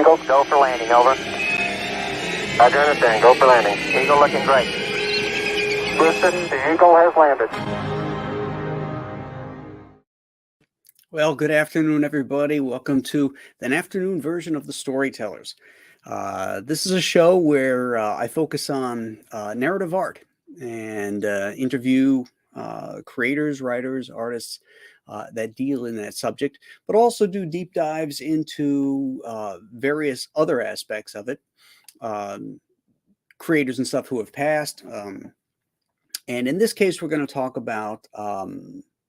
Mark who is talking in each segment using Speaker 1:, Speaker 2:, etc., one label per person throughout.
Speaker 1: Eagle, go for landing, over. Roger, understand, go for landing. Eagle looking great. Houston, the Eagle has landed.
Speaker 2: Well, good afternoon, everybody. Welcome to an afternoon version of the Storytellers. This is a show where I focus on narrative art and interview creators, writers, artists that deal in that subject, but also do deep dives into various other aspects of it, creators and stuff who have passed. And in this case, we're going to talk about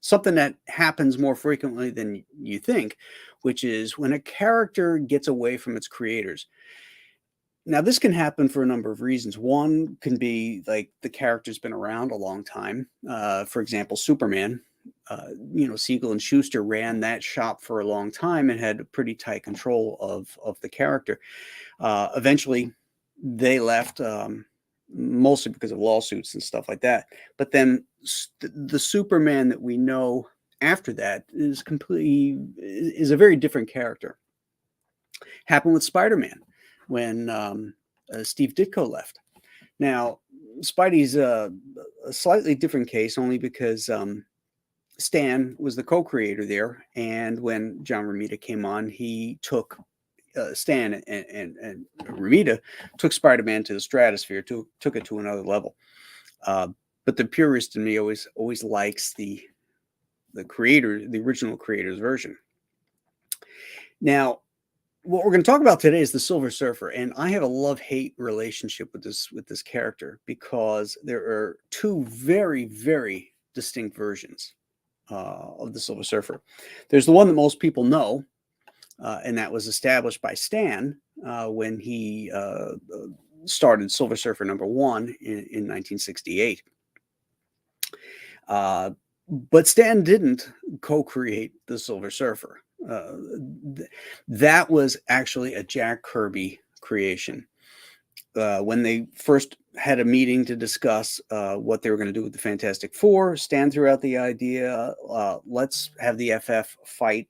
Speaker 2: something that happens more frequently than you think, which is when a character gets away from its creators. Now, this can happen for a number of reasons. One can be like the character's been around a long time. For example, Superman. Siegel and Schuster ran that shop for a long time and had a pretty tight control of the character. Eventually, they left. Mostly because of lawsuits and stuff like that. But then the Superman that we know after that is a very different character. Happened with Spider-Man when Steve Ditko left. Now, Spidey's a slightly different case only because Stan was the co-creator there, and when John Romita came on, he took Stan and Romita took Spider-Man to the stratosphere, took it to another level. But the purist in me always likes the original creator's version. Now, what we're going to talk about today is the Silver Surfer, and I have a love-hate relationship with this character because there are two very, very distinct versions of the Silver Surfer. There's the one that most people know. And that was established by Stan when he started Silver Surfer #1 in 1968. But Stan didn't co-create the Silver Surfer. That was actually a Jack Kirby creation. When they first had a meeting to discuss what they were going to do with the Fantastic Four, Stan threw out the idea, let's have the FF fight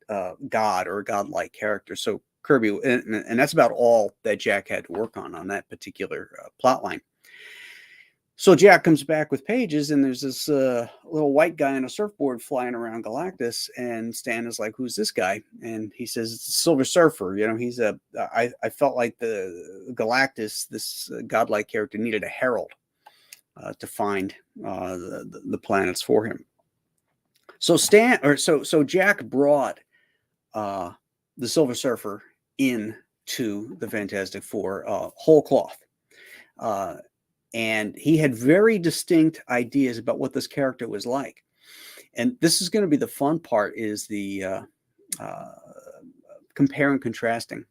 Speaker 2: God or a godlike character. So Kirby, and that's about all that Jack had to work on that particular plot line. So Jack comes back with pages, and there's this little white guy on a surfboard flying around Galactus, and Stan is like, "Who's this guy?" And he says, "It's the Silver Surfer." He's I felt like the Galactus, this godlike character, needed a herald to find the planets for him. So Jack brought the Silver Surfer into the Fantastic Four whole cloth. And he had very distinct ideas about what this character was like. And this is going to be the fun part, is the compare and contrasting.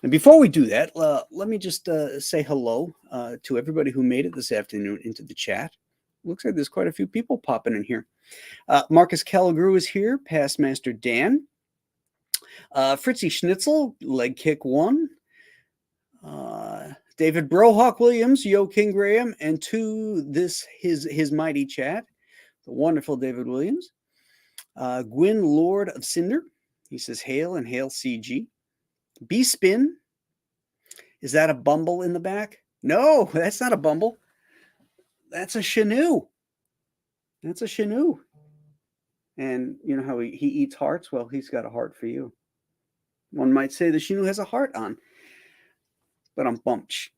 Speaker 2: And before we do that, let me just say hello to everybody who made it this afternoon into the chat. Looks like there's quite a few people popping in here. Marcus Calagru is here, Past Master Dan. Fritzy Schnitzel, Leg Kick 1. David Brohawk Williams, Yo King Graham, and to his mighty chat, the wonderful David Williams. Gwyn Lord of Cinder, he says, hail and hail CG. B-Spin, is that a Bumble in the back? No, that's not a Bumble. That's a Chenoo. That's a Chenoo. And you know how he eats hearts? Well, he's got a heart for you. One might say the Chenoo has a heart on. But I'm bumped.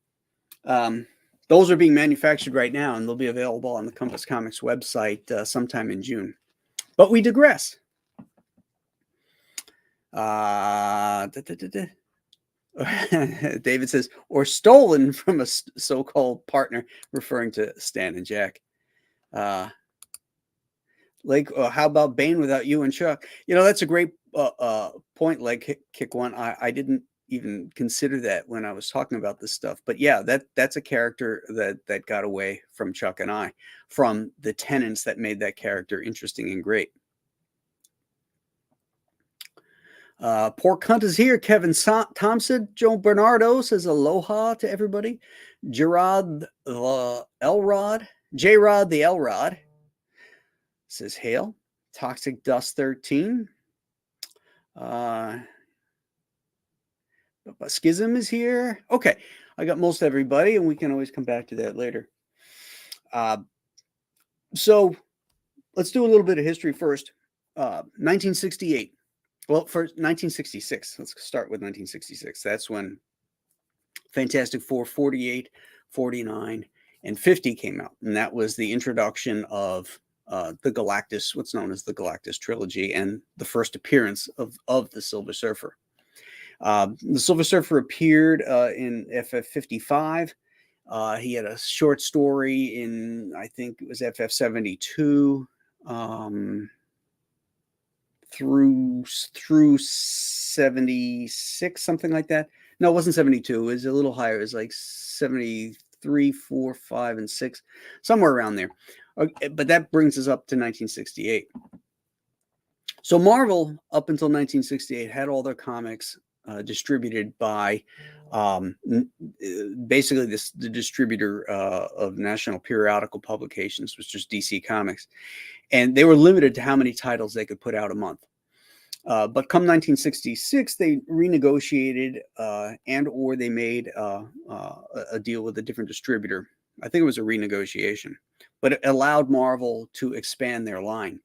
Speaker 2: Those are being manufactured right now, and they'll be available on the Compass Comics website sometime in June. But we digress. David says, or stolen from a so-called partner, referring to Stan and Jack. How about Bane without you and Chuck? That's a great point, Leg Kick 1. I didn't even consider that when I was talking about this stuff. But yeah, that's a character that got away from Chuck and I, from the tenets that made that character interesting and great. Pork Hunt is here. Kevin Thompson. Joe Bernardo says aloha to everybody. J-Rod the Elrod says hail. Toxic Dust 13. Schism is here. Okay, I got most everybody, and we can always come back to that later. So let's do a little bit of history first. 1968. Well, first 1966. Let's start with 1966. That's when Fantastic Four 48, 49, and 50 came out. And that was the introduction of the Galactus, what's known as the Galactus trilogy, and the first appearance of the Silver Surfer. The Silver Surfer appeared in FF 55. He had a short story in, I think it was FF 72. Through 76, something like that. No, it wasn't 72. It was a little higher. It was like 73, 4, 5, and 6, somewhere around there. Okay, but that brings us up to 1968. So Marvel, up until 1968, had all their comics distributed by basically the distributor of National Periodical Publications, which was DC Comics. And they were limited to how many titles they could put out a month. But come 1966, they renegotiated and or they made a deal with a different distributor. I think it was a renegotiation, but it allowed Marvel to expand their line.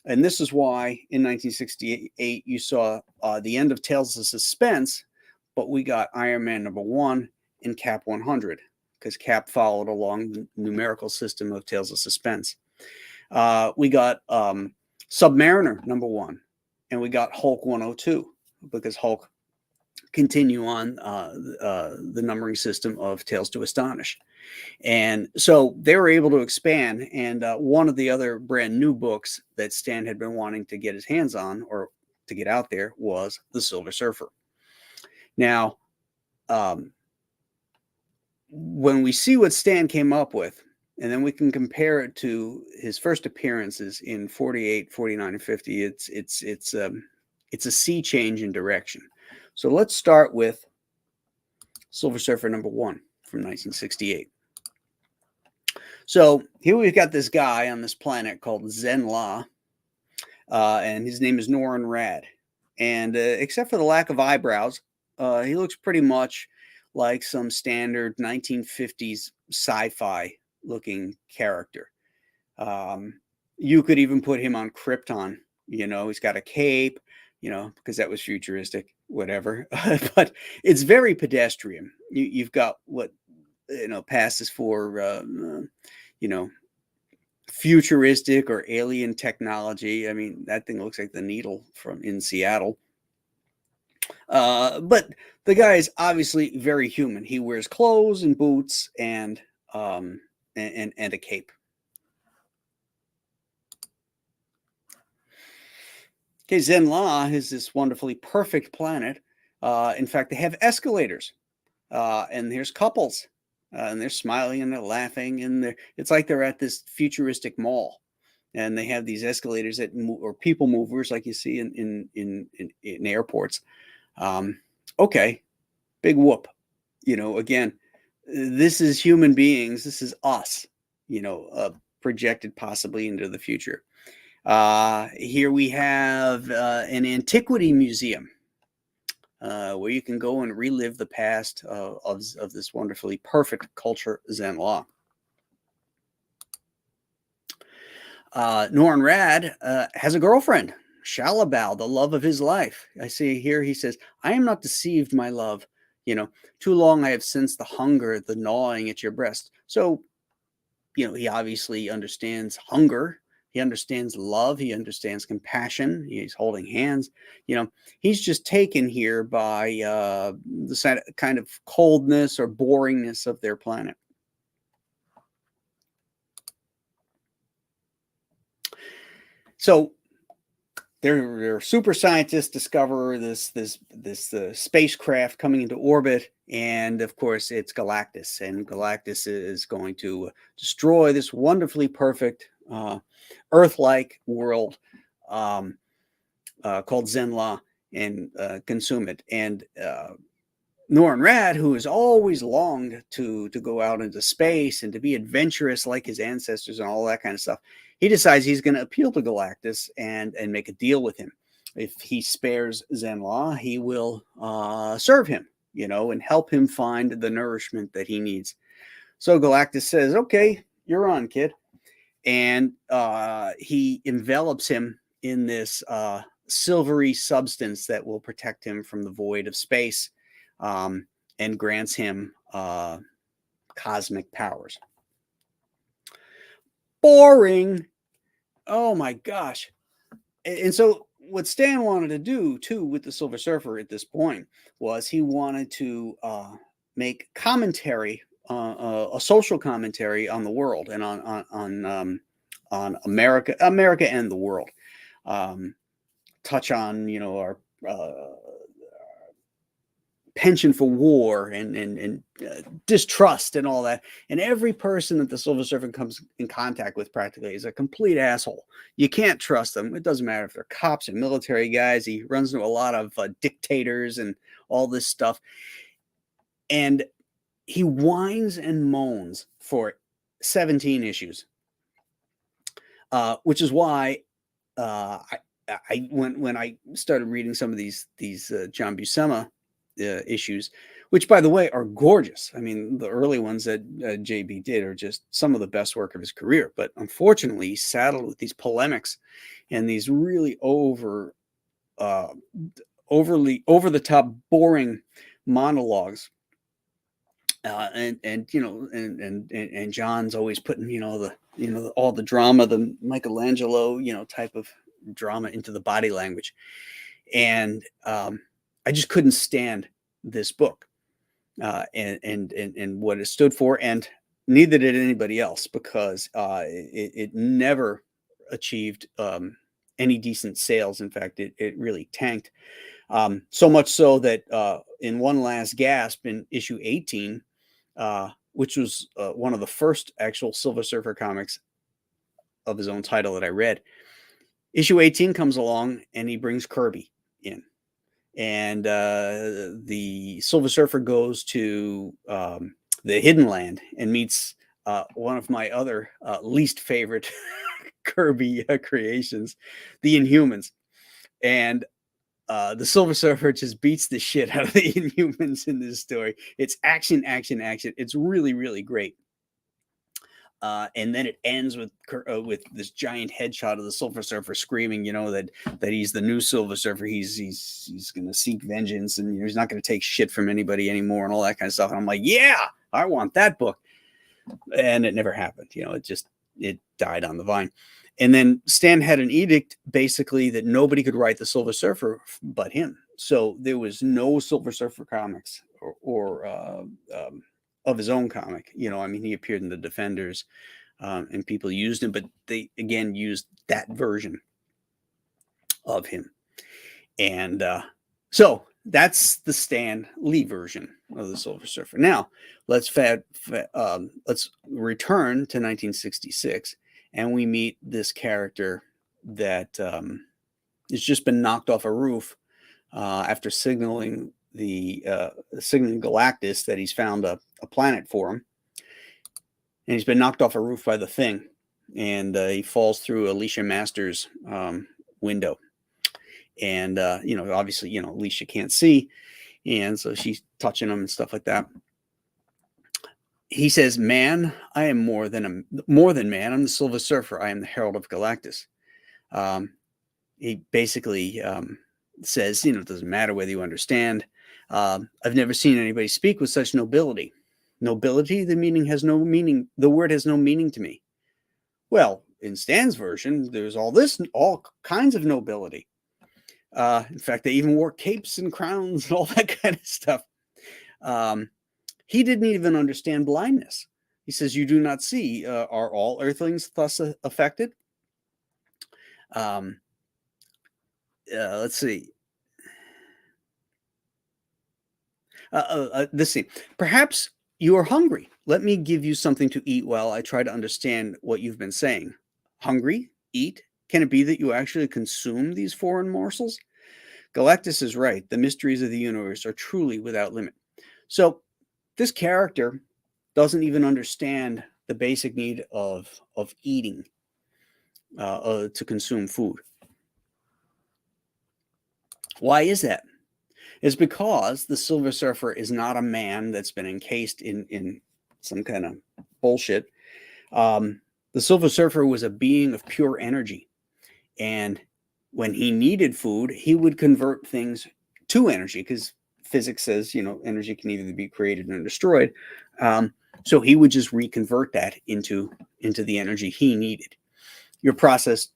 Speaker 2: And this is why in 1968 you saw the end of Tales of Suspense, but we got Iron Man #1 and Cap 100, because Cap followed along the numerical system of Tales of Suspense. We got Submariner #1, and we got Hulk 102, because Hulk continue on the numbering system of Tales to Astonish. And so they were able to expand. And one of the other brand new books that Stan had been wanting to get his hands on, or to get out there, was The Silver Surfer. Now, when we see what Stan came up with, and then we can compare it to his first appearances in 48, 49, and 50, it's a sea change in direction. So let's start with Silver Surfer #1 from 1968. So here we've got this guy on this planet called Zen-La, and his name is Norrin Radd. And except for the lack of eyebrows, he looks pretty much like some standard 1950s sci-fi looking character. You could even put him on Krypton. He's got a cape, because that was futuristic, whatever. But it's very pedestrian. You've got what passes for futuristic or alien technology. I mean, that thing looks like the Needle in Seattle. But the guy is obviously very human. He wears clothes and boots and a cape. Okay, Zen-La is this wonderfully perfect planet. In fact, they have escalators, and there's couples, and they're smiling and they're laughing, and it's like they're at this futuristic mall, and they have these escalators that or people movers like you see in airports. Okay, big whoop. Again, this is human beings. This is us. Projected possibly into the future. Here we have an antiquity museum where you can go and relive the past of this wonderfully perfect culture, Zen-La. Norrin Radd has a girlfriend, Shalabal, the love of his life. I see here he says, "I am not deceived, my love. Too long I have sensed the hunger, the gnawing at your breast." So, he obviously understands hunger. He understands love. He understands compassion. He's holding hands. He's just taken here by the kind of coldness or boringness of their planet. So their super scientists discover this spacecraft coming into orbit, and of course it's Galactus, and Galactus is going to destroy this wonderfully perfect Earth-like world called Zen-La and consume it. And Norrin Radd, who has always longed to go out into space and to be adventurous like his ancestors and all that kind of stuff, he decides he's going to appeal to Galactus and make a deal with him. If he spares Zen-La, he will serve him, and help him find the nourishment that he needs. So Galactus says, okay, you're on, kid. And he envelops him in this silvery substance that will protect him from the void of space, and grants him cosmic powers. Boring. Oh my gosh. And so what Stan wanted to do too with the Silver Surfer at this point was he wanted to make commentary, a social commentary on the world and on America and the world. Touch on our penchant for war and distrust and all that. And every person that the Silver Surfer comes in contact with practically is a complete asshole. You can't trust them. It doesn't matter if they're cops or military guys. He runs into a lot of dictators and all this stuff. And he whines and moans for 17 issues, which is why when I started reading some of these John Buscema issues, which by the way are gorgeous. I mean, the early ones that JB did are just some of the best work of his career. But unfortunately, he's saddled with these polemics and these really overly over the top, boring monologues. And John's always putting all the drama, the Michelangelo type of drama into the body language, and I just couldn't stand this book and what it stood for, and neither did anybody else, because it never achieved any decent sales. In fact, it really tanked, so much so that in one last gasp in issue 18, which was one of the first actual Silver Surfer comics of his own title that I read, issue 18 comes along and he brings Kirby in. And the Silver Surfer goes to the Hidden Land and meets one of my other least favorite Kirby creations, the Inhumans. And the Silver Surfer just beats the shit out of the Inhumans in this story. It's action, action, action. It's really, really great. And then it ends with this giant headshot of the Silver Surfer screaming, that he's the new Silver Surfer. He's going to seek vengeance, and he's not going to take shit from anybody anymore, and all that kind of stuff. And I'm like, yeah, I want that book. And it never happened. It died on the vine. And then Stan had an edict basically that nobody could write the Silver Surfer but him. So there was no Silver Surfer comics or of his own comic. He appeared in the Defenders, and people used him, but they again used that version of him. And so that's the Stan Lee version of the Silver Surfer. Now let's return to 1966, and we meet this character that has just been knocked off a roof after signaling Galactus that he's found a planet for him, and he's been knocked off a roof by the Thing, and he falls through Alicia Masters' window, and obviously Alicia can't see, and so she's touching him and stuff like that. He says, "Man, I am more than man. I'm the Silver Surfer. I am the Herald of Galactus." He basically says, it doesn't matter whether you understand. I've never seen anybody speak with such nobility. Nobility? The word has no meaning to me. Well, in Stan's version, there's all kinds of nobility. In fact, they even wore capes and crowns and all that kind of stuff. He didn't even understand blindness. He says, "You do not see. Are all Earthlings thus affected?" Let's see. This scene. "Perhaps you are hungry. Let me give you something to eat while I try to understand what you've been saying." Hungry? Eat? Can it be that you actually consume these foreign morsels? Galactus is right. The mysteries of the universe are truly without limit. So this character doesn't even understand the basic need of eating to consume food. Why is that? is because the Silver Surfer is not a man that's been encased in some kind of bullshit. The Silver Surfer was a being of pure energy. And when he needed food, he would convert things to energy because physics says, energy can either be created or destroyed. So he would just reconvert that into the energy he needed. Your process,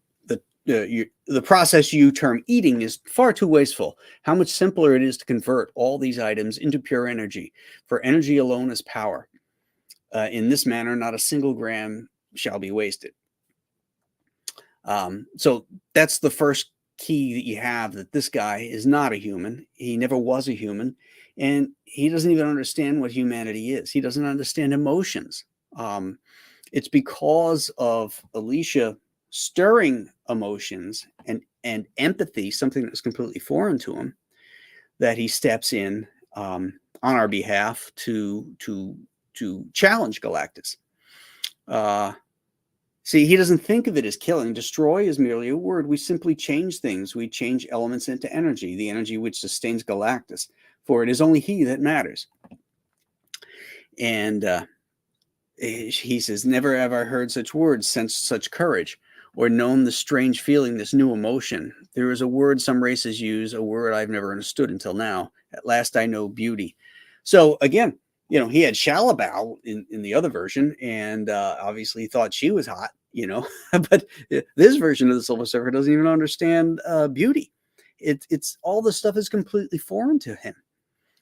Speaker 2: the process you term eating is far too wasteful. How much simpler it is to convert all these items into pure energy. For energy alone is power. In this manner, not a single gram shall be wasted. So that's the first key that you have, that this guy is not a human. He never was a human, and he doesn't even understand what humanity is. He doesn't understand emotions. It's because of Alicia stirring emotions and empathy, something that's completely foreign to him, that he steps in on our behalf to challenge Galactus. See, he doesn't think of it as killing. Destroy is merely a word. We simply change things. We change elements into energy, the energy which sustains Galactus. For it is only he that matters. And he says, never have I heard such words, sensed such courage, or known the strange feeling, this new emotion. There is a word some races use, a word I've never understood until now. At last I know beauty. So again, he had Shalabao in the other version, and obviously thought she was hot, but this version of the Silver Surfer doesn't even understand beauty. It's all the stuff is completely foreign to him,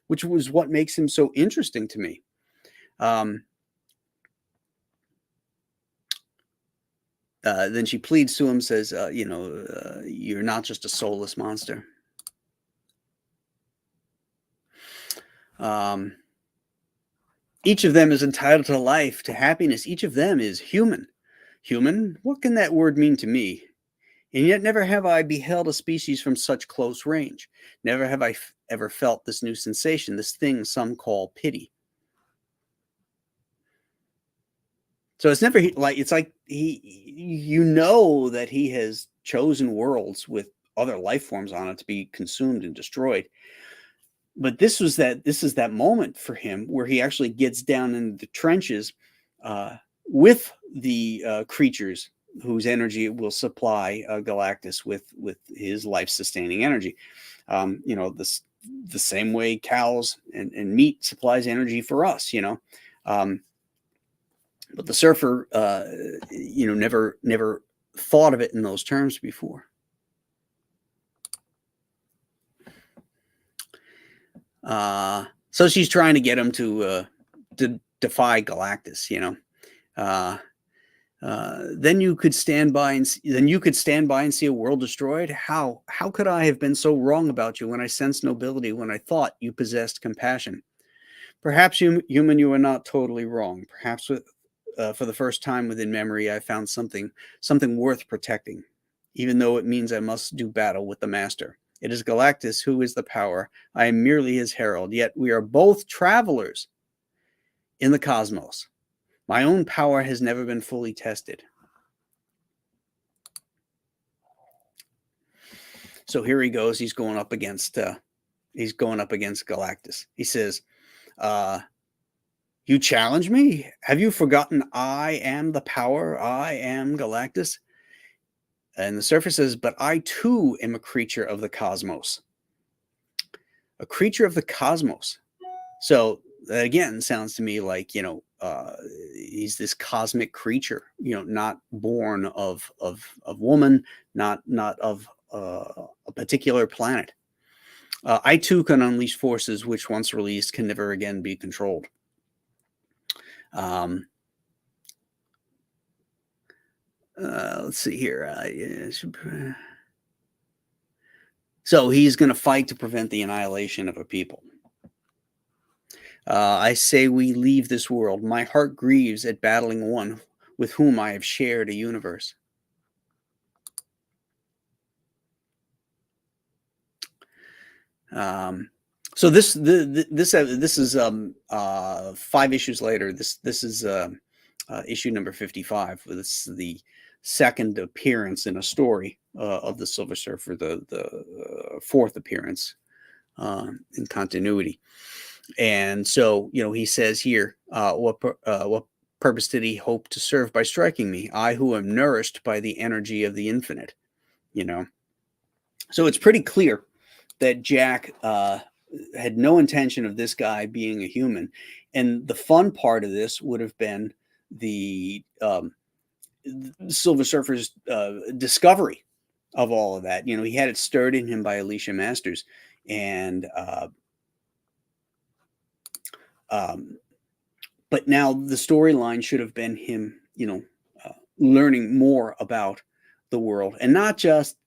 Speaker 2: which was what makes him so interesting to me. Then she pleads to him, says, you're not just a soulless monster. Each of them is entitled to life, to happiness. Each of them is human. Human? What can that word mean to me? And yet never have I beheld a species from such close range. Never have I ever felt this new sensation, this thing some call pity. So it's never like, it's like that he has chosen worlds with other life forms on it to be consumed and destroyed. But this is that moment for him where he actually gets down in the trenches with the creatures whose energy will supply Galactus with his life-sustaining energy. The same way cows and meat supplies energy for us, but the Surfer, never thought of it in those terms before. So she's trying to get him to defy Galactus, then you could stand by and see a world destroyed. How could I have been so wrong about you when I sensed nobility, when I thought you possessed compassion? Perhaps human, you are not totally wrong. Perhaps for the first time within memory, I found something worth protecting, even though it means I must do battle with the master. It is Galactus who is the power. I am merely his herald, yet we are both travelers in the cosmos. My own power has never been fully tested. So here he goes. He's going up against Galactus. He says, you challenge me? Have you forgotten I am the power? I am Galactus. And the Surfer says, but I too am a creature of the cosmos. A creature of the cosmos. So that again sounds to me like, he's this cosmic creature, not born of woman, not of a particular planet. I too can unleash forces which once released can never again be controlled. Let's see here. So he's going to fight to prevent the annihilation of a people. I say we leave this world. My heart grieves at battling one with whom I have shared a universe. So this is 5 issues later. This is issue number 55. This is the second appearance in a story of the Silver Surfer, the fourth appearance in continuity. And so, he says here, what purpose did he hope to serve by striking me? I who am nourished by the energy of the infinite, So it's pretty clear that Jack had no intention of this guy being a human. And the fun part of this would have been the Silver Surfer's discovery of all of that. He had it stirred in him by Alicia Masters. And but now the storyline should have been him, learning more about the world, and not just,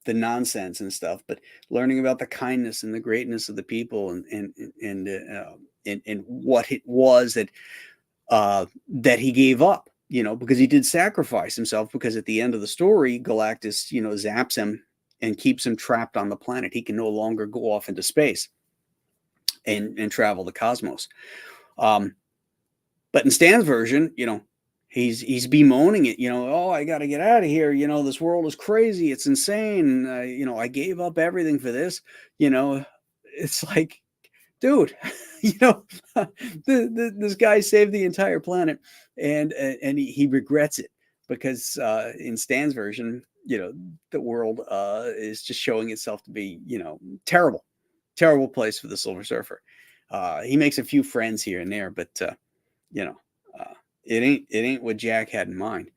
Speaker 2: the nonsense and stuff, but learning about the kindness and the greatness of the people, and what it was that he gave up, because he did sacrifice himself, because at the end of the story, Galactus, zaps him and keeps him trapped on the planet. He can no longer go off into space and travel the cosmos. But in Stan's version, he's bemoaning it, oh, I got to get out of here. This world is crazy. It's insane. I gave up everything for this. It's like, dude, this guy saved the entire planet, and he regrets it, because in Stan's version, the world is just showing itself to be, terrible place for the Silver Surfer. He makes a few friends here and there, but it ain't what Jack had in mind.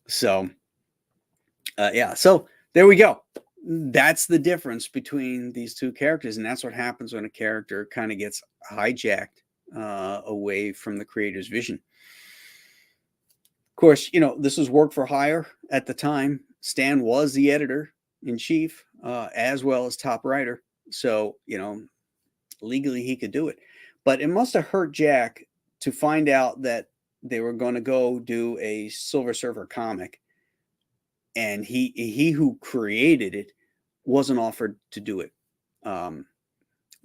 Speaker 2: So there we go. That's the difference between these two characters, and that's what happens when a character kind of gets hijacked away from the creator's vision. Of course, this was work for hire at the time. Stan was the editor-in-chief, as well as top writer, so legally he could do it. But it must have hurt Jack to find out that they were going to go do a Silver Surfer comic, and he who created it wasn't offered to do it. That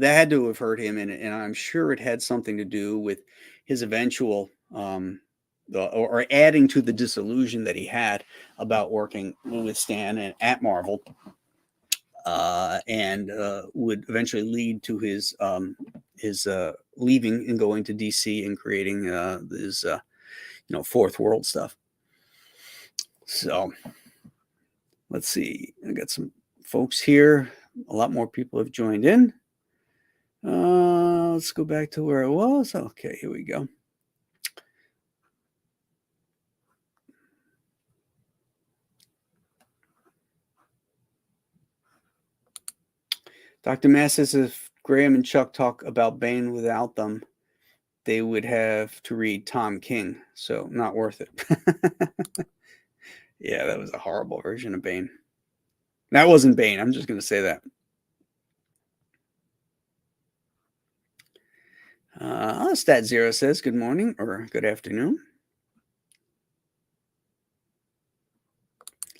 Speaker 2: had to have hurt him, and I'm sure it had something to do with his eventual or adding to the disillusion that he had about working with Stan and at Marvel, and would eventually lead to his leaving and going to DC and creating his Fourth World stuff. So let's see. I got some folks here. A lot more people have joined in. Let's go back to where I was. Okay, here we go. Dr. Mass says if Graham and Chuck talk about Bane without them, they would have to read Tom King, so not worth it. Yeah, that was a horrible version of Bane. That wasn't Bane. I'm just going to say that. Stat Zero says good morning or good afternoon.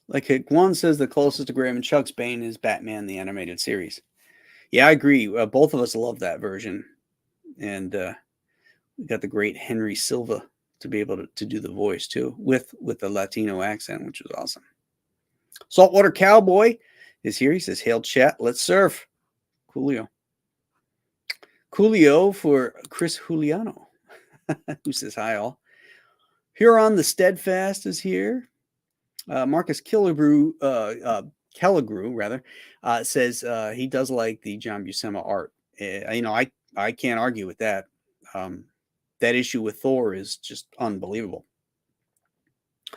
Speaker 2: Like Juan says, the closest to Graham and Chuck's Bane is Batman the Animated Series. Yeah, I agree. Both of us love that version. And we got the great Henry Silva to be able to do the voice, too, with the Latino accent, which was awesome. Saltwater Cowboy is here. He says, hail chat, let's surf. Coolio. Coolio for Chris Juliano, who says, hi, all. Huron the Steadfast is here. Marcus Kelligrew, says he does like the John Buscema art. I can't argue with that. That issue with Thor is just unbelievable.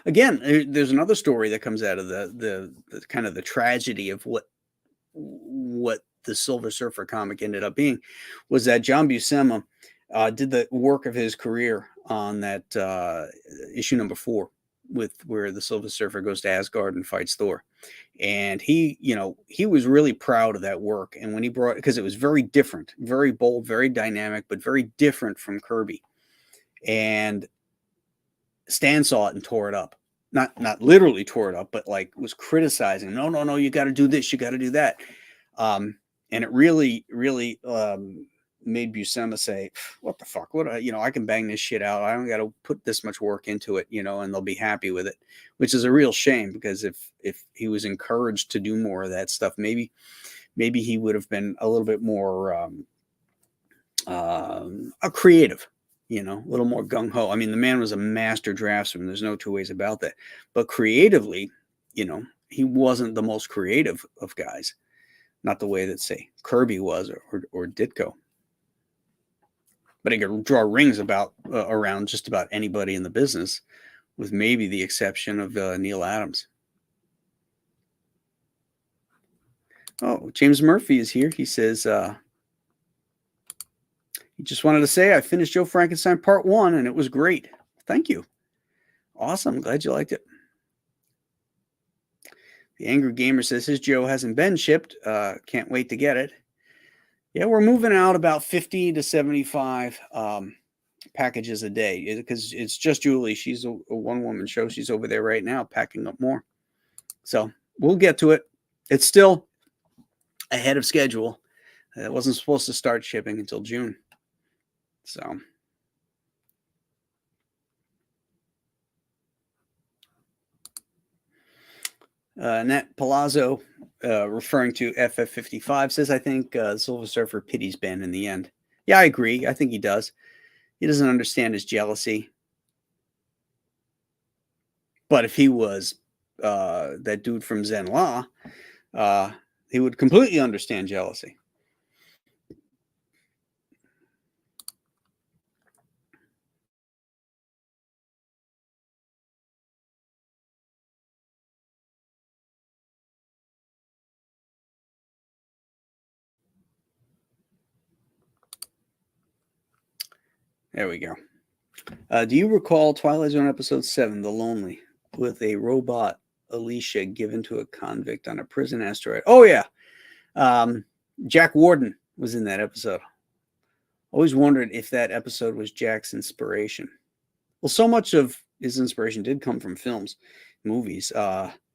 Speaker 2: Again, there's another story that comes out of the kind of the tragedy of what the Silver Surfer comic ended up being, was that John Buscema did the work of his career on that issue number 4, where the Silver Surfer goes to Asgard and fights Thor. And he was really proud of that work. And when he brought, because it was very different, very bold, very dynamic, but very different from Kirby. And Stan saw it and tore it up. Not literally tore it up, but like was criticizing. No, you got to do this, you got to do that. And it really made Buscema say, what the fuck? I can bang this shit out. I don't got to put this much work into it, and they'll be happy with it, which is a real shame, because if he was encouraged to do more of that stuff, maybe maybe he would have been a little bit more creative, a little more gung-ho. I mean, the man was a master draftsman. There's no two ways about that. But creatively, he wasn't the most creative of guys. Not the way that, say, Kirby was or Ditko. But he could draw rings around just about anybody in the business, with maybe the exception of Neil Adams. Oh, James Murphy is here. He says, he just wanted to say, I finished Joe Frankenstein Part 1, and it was great. Thank you. Awesome. Glad you liked it. The Angry Gamer says his Joe hasn't been shipped. Can't wait to get it. Yeah, we're moving out about 50 to 75 packages a day, because it's just Julie. She's a one-woman show. She's over there right now packing up more. So we'll get to it. It's still ahead of schedule. It wasn't supposed to start shipping until June. So Nat Palazzo, referring to FF55, says, I think Silver Surfer pities Ben in the end. Yeah, I agree. I think he does. He doesn't understand his jealousy. But if he was that dude from Zen Law, he would completely understand jealousy. There we go. Do you recall Twilight Zone episode 7, The Lonely, with a robot Alicia given to a convict on a prison asteroid? Oh, yeah. Jack Warden was in that episode. Always wondered if that episode was Jack's inspiration. Well, so much of his inspiration did come from films, movies.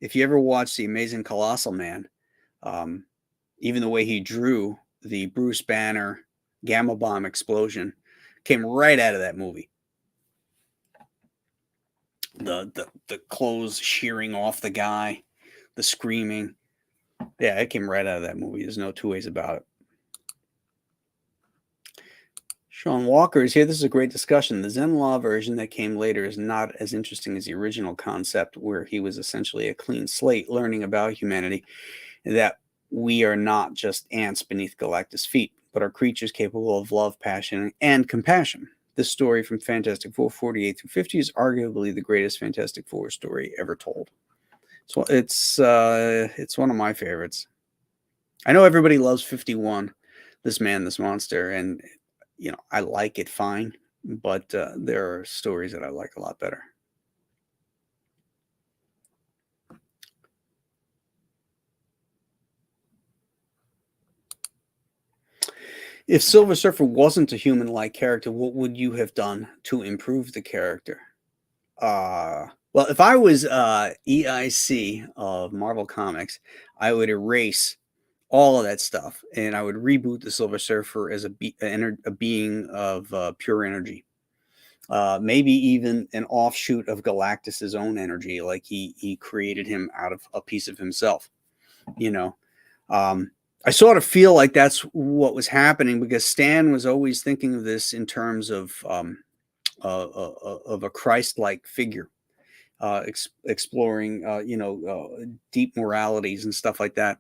Speaker 2: If you ever watched The Amazing Colossal Man, even the way he drew the Bruce Banner gamma bomb explosion came right out of that movie. The clothes shearing off the guy, the screaming. Yeah, it came right out of that movie. There's no two ways about it. Sean Walker is here. This is a great discussion. The Zen Law version that came later is not as interesting as the original concept, where he was essentially a clean slate learning about humanity, that we are not just ants beneath Galactus' feet, but are creatures capable of love, passion, and compassion. This story from Fantastic Four 48 through 50 is arguably the greatest Fantastic Four story ever told. So it's one of my favorites. I know everybody loves 51, This Man, This Monster, and I like it fine, but there are stories that I like a lot better. If Silver Surfer wasn't a human-like character, what would you have done to improve the character? Well, if I was EIC of Marvel Comics, I would erase all of that stuff, and I would reboot the Silver Surfer as a being of pure energy. Maybe even an offshoot of Galactus's own energy, like he created him out of a piece of himself. I sort of feel like that's what was happening, because Stan was always thinking of this in terms of a Christ-like figure, exploring deep moralities and stuff like that.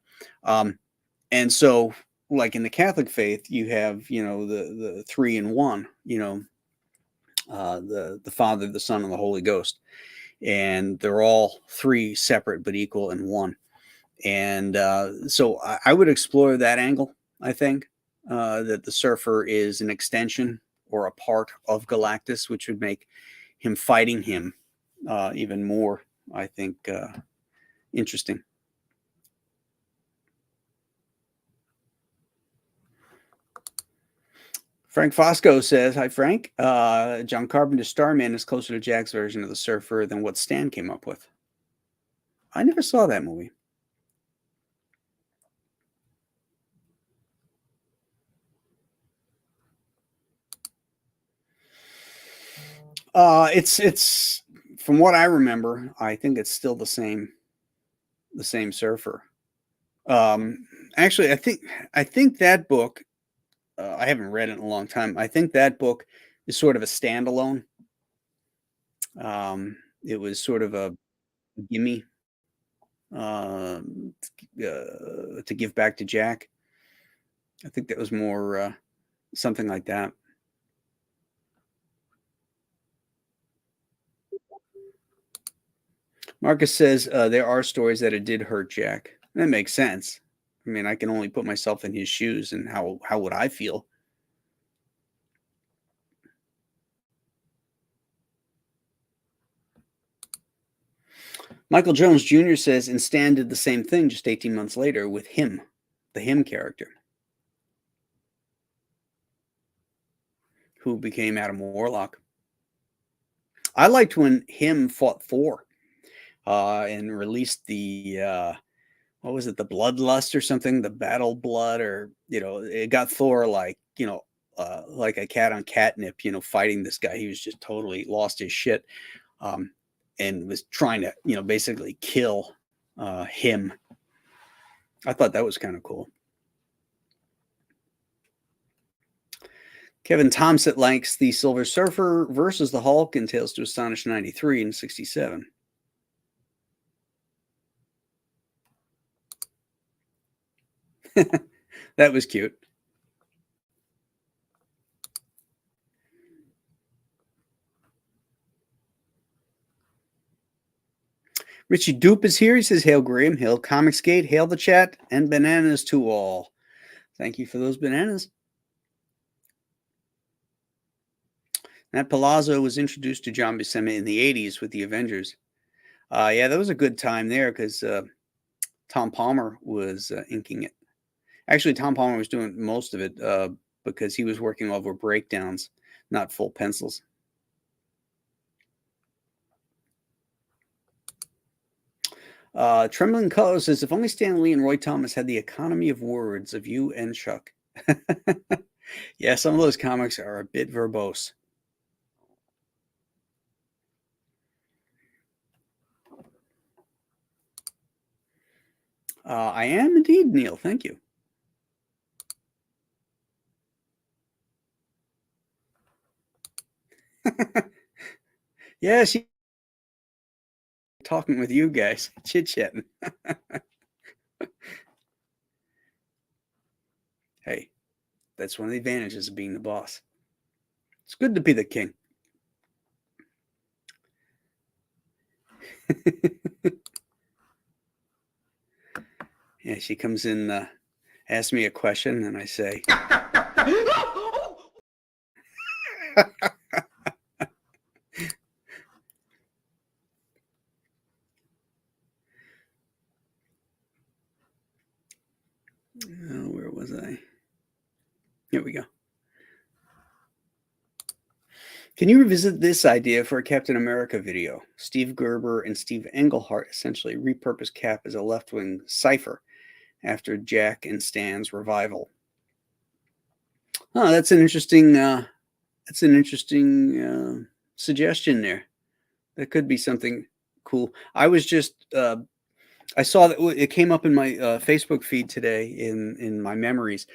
Speaker 2: And so, like in the Catholic faith, you have the 3 in 1, the Father, the Son, and the Holy Ghost, and they're all 3 separate but equal in one. And so I would explore that angle. I think that the Surfer is an extension or a part of Galactus, which would make him fighting him even more, I think, interesting. Frank Fosco says, hi, Frank. John Carpenter's Starman is closer to Jack's version of the Surfer than what Stan came up with. I never saw that movie. It's from what I remember, I think it's still the same Surfer. Actually, I think that book. I haven't read it in a long time. I think that book is sort of a standalone. It was sort of a gimme to give back to Jack. I think that was more something like that. Marcus says there are stories that it did hurt Jack. That makes sense. I mean, I can only put myself in his shoes, and how would I feel? Michael Jones Jr. says, and Stan did the same thing just 18 months later with him, the him character, who became Adam Warlock. I liked when him fought Thor and released the what was it, the bloodlust or something, the battle blood, or it got Thor like a cat on catnip, fighting this guy. He was just totally lost his shit, and was trying to basically kill him. I thought that was kind of cool. Kevin Thompson likes the Silver Surfer versus the Hulk in Tales to Astonish 93 and 67. That was cute. Richie Dupe is here. He says, hail Graham, hail Comicsgate, hail the chat, and bananas to all. Thank you for those bananas. Matt Palazzo was introduced to John Buscema in the 80s with the Avengers. Yeah, that was a good time there because Tom Palmer was inking it. Actually, Tom Palmer was doing most of it because he was working over breakdowns, not full pencils. Trembling Color says, if only Stan Lee and Roy Thomas had the economy of words of you and Chuck. Yeah, some of those comics are a bit verbose. I am indeed, Neil. Thank you. Yes, talking with you guys, chit-chatting. Hey, that's one of the advantages of being the boss. It's good to be the king. Yeah, she comes in, asks me a question, and I say, where was I? Here we go. Can you revisit this idea for a Captain America video? Steve Gerber and Steve Englehart essentially repurposed Cap as a left-wing cipher after Jack and Stan's revival. Oh, that's an interesting suggestion there. That could be something cool. I was just I saw that it came up in my Facebook feed today in my memories.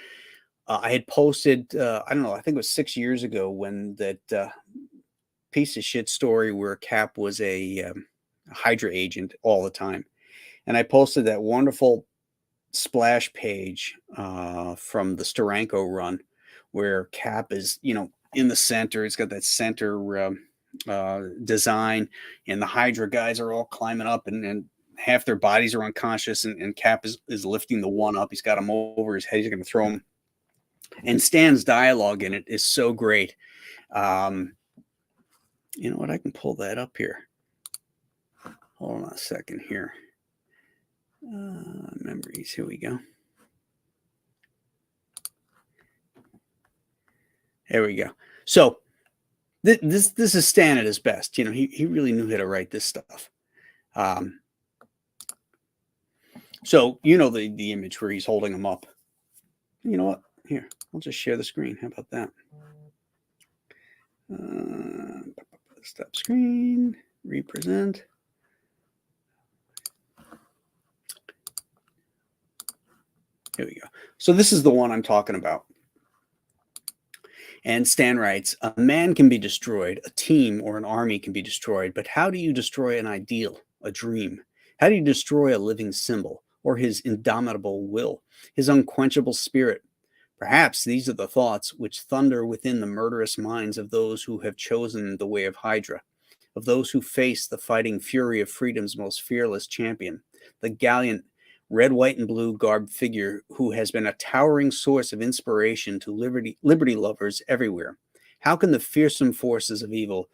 Speaker 2: I had posted, I don't know, I think it was 6 years ago when that piece of shit story where Cap was a Hydra agent all the time. And I posted that wonderful splash page from the Steranko run where Cap is, in the center. It's got that center design, and the Hydra guys are all climbing up, and half their bodies are unconscious, and Cap is lifting the one up. He's got him over his head. He's going to throw him. And Stan's dialogue in it is so great. You know what? I can pull that up here. Hold on a second here. Memories. Here we go. There we go. So this is Stan at his best. He really knew how to write this stuff. So the image where he's holding him up. You know what? Here, I'll just share the screen. How about that? Stop screen. Represent. Here we go. So this is the one I'm talking about. And Stan writes, a man can be destroyed, a team or an army can be destroyed, but how do you destroy an ideal, a dream? How do you destroy a living symbol, or his indomitable will, his unquenchable spirit? Perhaps these are the thoughts which thunder within the murderous minds of those who have chosen the way of Hydra, of those who face the fighting fury of freedom's most fearless champion, the gallant red, white, and blue garbed figure who has been a towering source of inspiration to liberty lovers everywhere. How can the fearsome forces of evil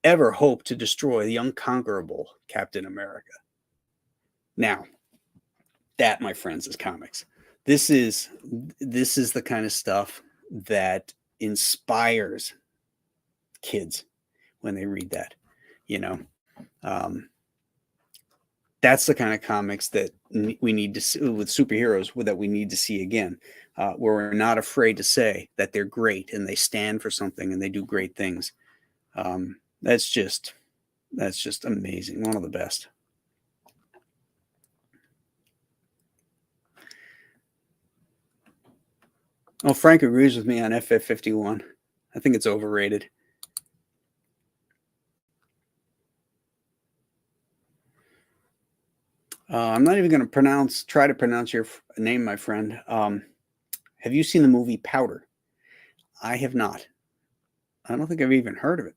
Speaker 2: ever hope to destroy the unconquerable Captain America? Now, that, my friends, is comics. This is the kind of stuff that inspires kids when they read that. You know, that's the kind of comics that we need to see with superheroes that we need to see again, where we're not afraid to say that they're great and they stand for something and they do great things. That's just amazing. One of the best. Oh, Frank agrees with me on FF51. I think it's overrated. I'm not even going to try to pronounce your name, my friend. Have you seen the movie Powder? I have not. I don't think I've even heard of it.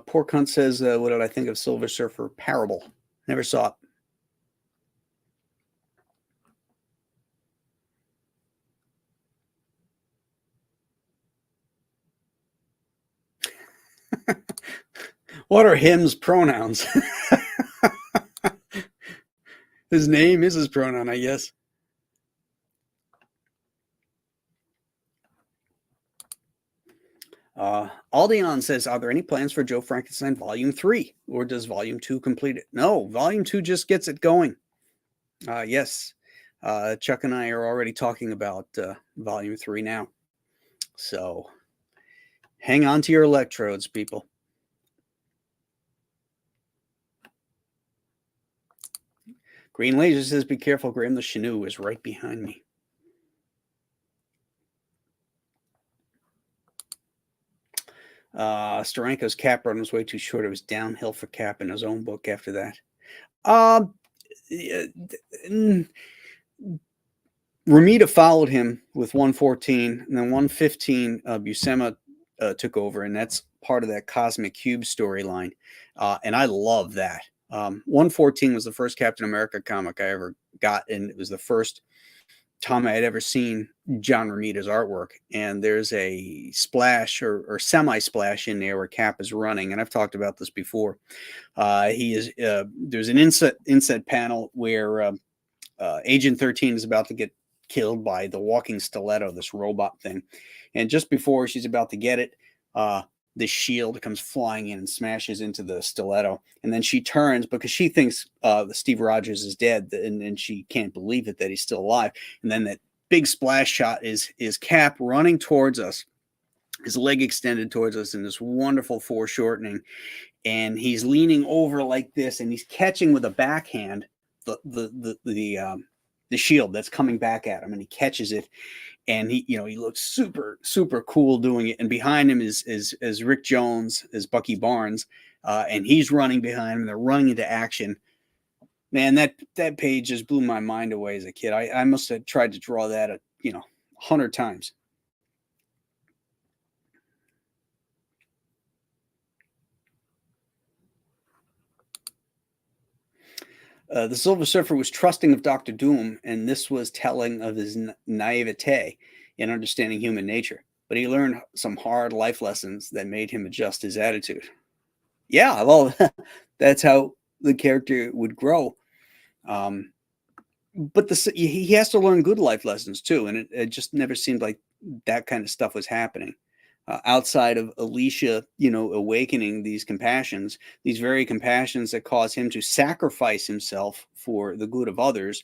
Speaker 2: Poor Cunt says, what did I think of Silver Surfer Parable? Never saw it. What are him's pronouns? His name is his pronoun, I guess. Aldion says, are there any plans for Joe Frankenstein Volume 3? Or does Volume 2 complete it? No, Volume 2 just gets it going. Yes. Chuck and I are already talking about Volume 3 now. So hang on to your electrodes, people. Green Laser says, be careful, Graham. The Chenoo is right behind me. Steranko's Cap run was way too short. It was downhill for Cap in his own book after that. Ramita followed him with 114, and then 115, Buscema took over, and that's part of that Cosmic Cube storyline. And I love that. 114 was the first Captain America comic I ever got, and it was the first time I had ever seen John Romita's artwork. And there's a splash or semi-splash in there where Cap is running, and I've talked about this before. There's an inset panel where Agent 13 is about to get killed by the walking stiletto, this robot thing. And just before she's about to get it, the shield comes flying in and smashes into the stiletto. And then she turns because she thinks Steve Rogers is dead, and she can't believe it that he's still alive. And then that big splash shot is Cap running towards us, his leg extended towards us in this wonderful foreshortening. And he's leaning over like this, and he's catching with a backhand the shield that's coming back at him, and he catches it. And he looks super, super cool doing it. And behind him is Rick Jones, is Bucky Barnes, and he's running behind him. They're running into action. Man, that page just blew my mind away as a kid. I must have tried to draw that 100 times. The Silver Surfer was trusting of Dr. Doom, and this was telling of his naivete in understanding human nature. But he learned some hard life lessons that made him adjust his attitude. Yeah, well, that's how the character would grow. But he has to learn good life lessons too, and it just never seemed like that kind of stuff was happening. Outside of Alicia, awakening these very compassions that cause him to sacrifice himself for the good of others,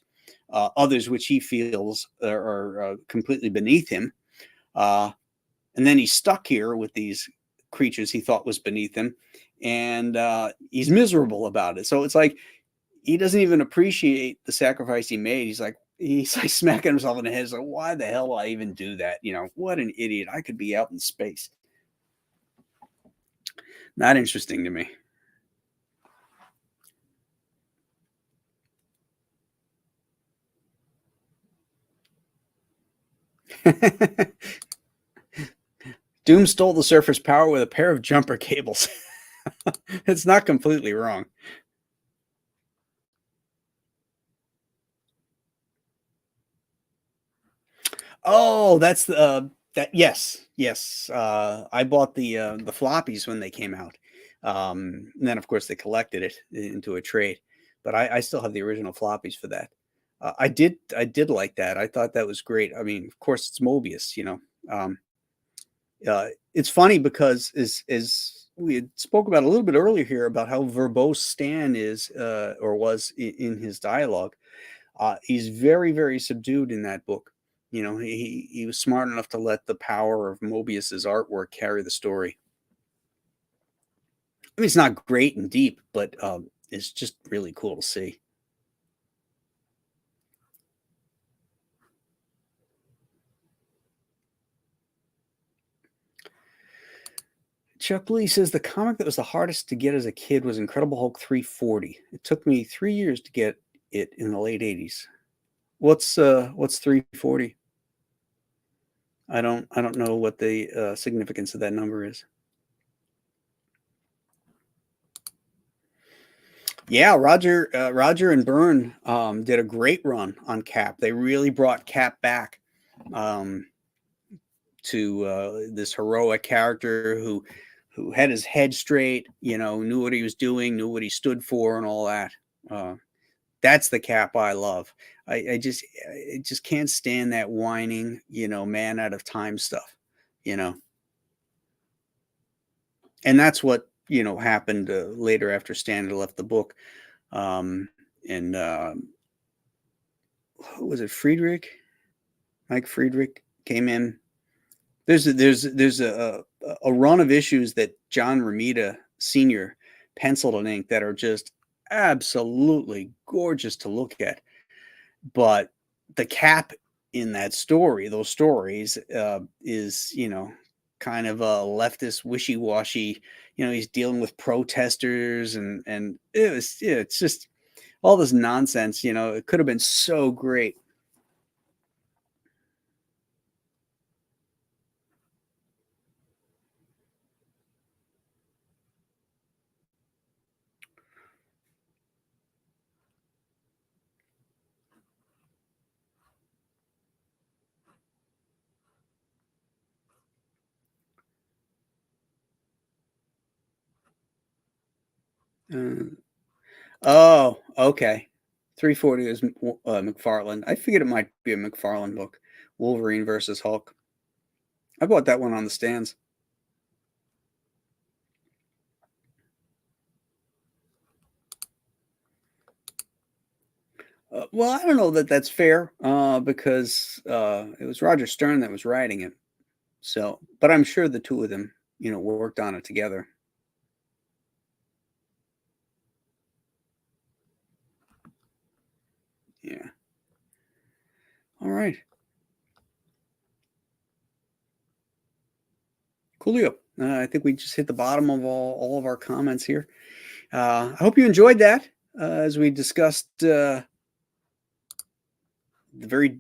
Speaker 2: others which he feels are completely beneath him. And then he's stuck here with these creatures he thought was beneath him, and he's miserable about it. So it's like he doesn't even appreciate the sacrifice he made. He's like smacking himself in the head. He's like, why the hell did I even do that? What an idiot. I could be out in space. Not interesting to me. Doom stole the Surfer's power with a pair of jumper cables. It's not completely wrong. Oh, that's the that yes. I bought the floppies when they came out. And then of course they collected it into a trade, but I still have the original floppies for that. I did like that. I thought that was great. I mean, of course it's Mobius. Um, it's funny because as we had spoke about a little bit earlier here about how verbose Stan is or was in his dialogue. He's very, very subdued in that book. He was smart enough to let the power of Mobius's artwork carry the story. I mean, it's not great and deep, but it's just really cool to see. Chuck Lee says the comic that was the hardest to get as a kid was Incredible Hulk 340. It took me 3 years to get it in the late 80s. What's 340? I don't know what the significance of that number is. Yeah, Roger and Byrne did a great run on Cap. They really brought Cap back um, to this heroic character who had his head straight, knew what he was doing, knew what he stood for, and all that. Uh, that's the Cap I love. I just can't stand that whining, man out of time stuff, you know. And that's what happened later after Stan had left the book. Um, and who was it? Mike Friedrich came in. There's a run of issues that John Romita Sr. penciled and ink that are just absolutely gorgeous to look at. But the Cap in those stories, is kind of a leftist, wishy-washy. He's dealing with protesters, and it's just all this nonsense. It could have been so great. Uh, oh, okay. 340 is McFarlane. I figured it might be a McFarlane book. Wolverine versus Hulk. I bought that one on the stands. Well, I don't know that that's fair because it was Roger Stern that was writing it. So, but I'm sure the two of them, worked on it together. Yeah. All right. Coolio. I think we just hit the bottom of all of our comments here. I hope you enjoyed that as we discussed the very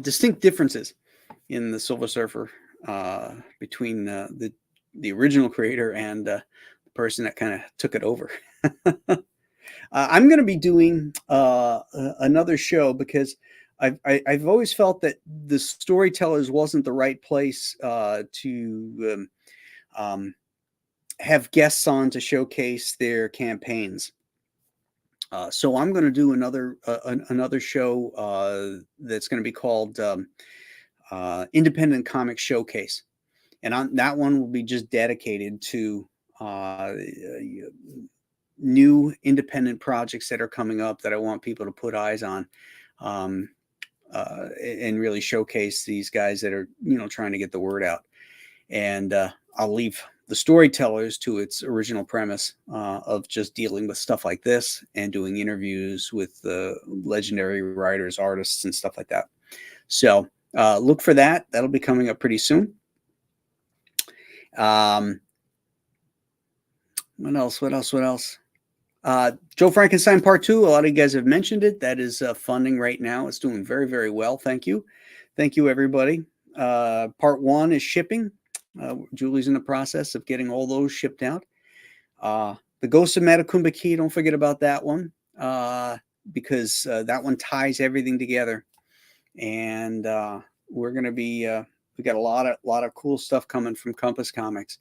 Speaker 2: distinct differences in the Silver Surfer between the original creator and the person that kind of took it over. I'm going to be doing another show because I've always felt that the Storytellers wasn't the right place to have guests on to showcase their campaigns. So I'm going to do another show that's going to be called Independent Comic Showcase, and that one will be just dedicated to new independent projects that are coming up that I want people to put eyes on, and really showcase these guys that are trying to get the word out. And I'll leave the Storytellers to its original premise of just dealing with stuff like this and doing interviews with the legendary writers, artists, and stuff like that. So look for that. That'll be coming up pretty soon. What else? Joe Frankenstein Part 2. A lot of you guys have mentioned it. That is funding right now. It's doing very, very well. Thank you. Thank you, everybody. Part 1 is shipping. Julie's in the process of getting all those shipped out. The Ghost of Matakumba Key, don't forget about that one, because that one ties everything together. And we're going to be, we got a lot of cool stuff coming from Compass Comics.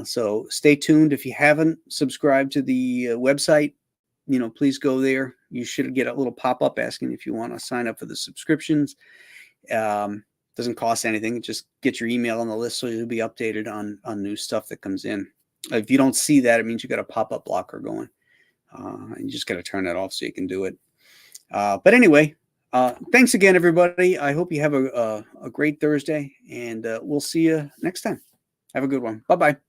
Speaker 2: So stay tuned. If you haven't subscribed to the website, please go there. You should get a little pop-up asking if you want to sign up for the subscriptions. Doesn't cost anything. Just get your email on the list so you'll be updated on new stuff that comes in. If you don't see that, it means you got a pop-up blocker going. And you just got to turn that off so you can do it. But anyway, thanks again, everybody. I hope you have a great Thursday, and we'll see you next time. Have a good one. Bye-bye.